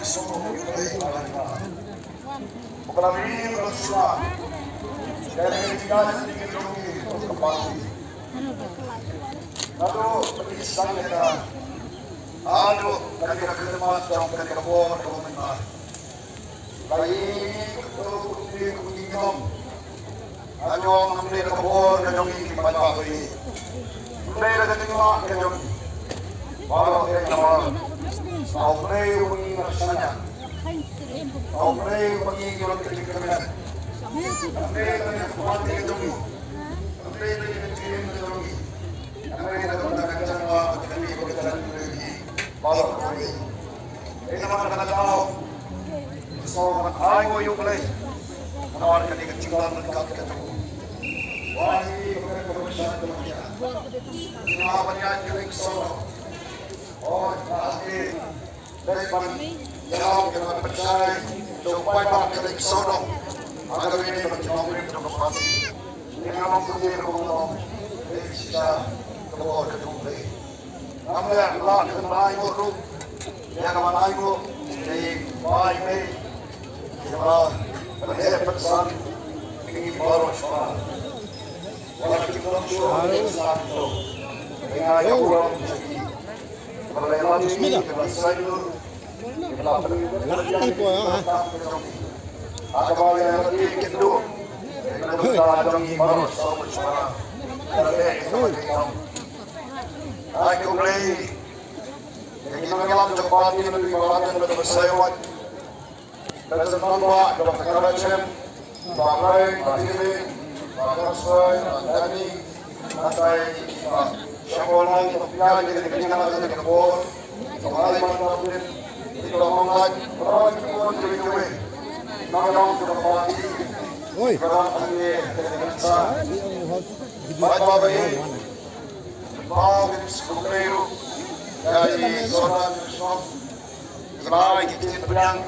solo Ucrania Russia dari negara ini kembali lalu penisang kita aduh ketika kemat jam ketika bor komentar baik untuk diminum anyong ambil kebor kanyong ini banyak beri mereka ketika kanyong baru kenyang Aumrei wangi rasanya, Aumrei wangi orang kejikan, Aumrei dengan kuat kejogi, Aumrei dengan kirim kejogi, Aumrei dengan kacang wah kejogi berjalan lagi, balok lagi. Ini nama kata tahu, seorang ayah yuk lagi, menawarkan di kecilan dekat kejogi. Wah ini berkesan kemudian, ini apa yang jadi seorang. Oh, pasti daripada yang kita percaya supaya kita kesodong agar ini berjalan dengan pasti. Ini memang kudir kumulong bisa keluar ke dunia. Namun Allah kembali buruk, dia kembali buruk di baik ini. Kita berpesan ini baru soal. Walau kita sudah satu, dengan yang kurang jadi. Bismillah. Syakolan topnya jadi kenyang ada kebor, kembali mantapin itu mengaj, orang kebor jadi kue, nongkrong sudah pagi, kerana ini terasa, baca bayi, bawang sekolah dari zona shop, ibarat kita pedang.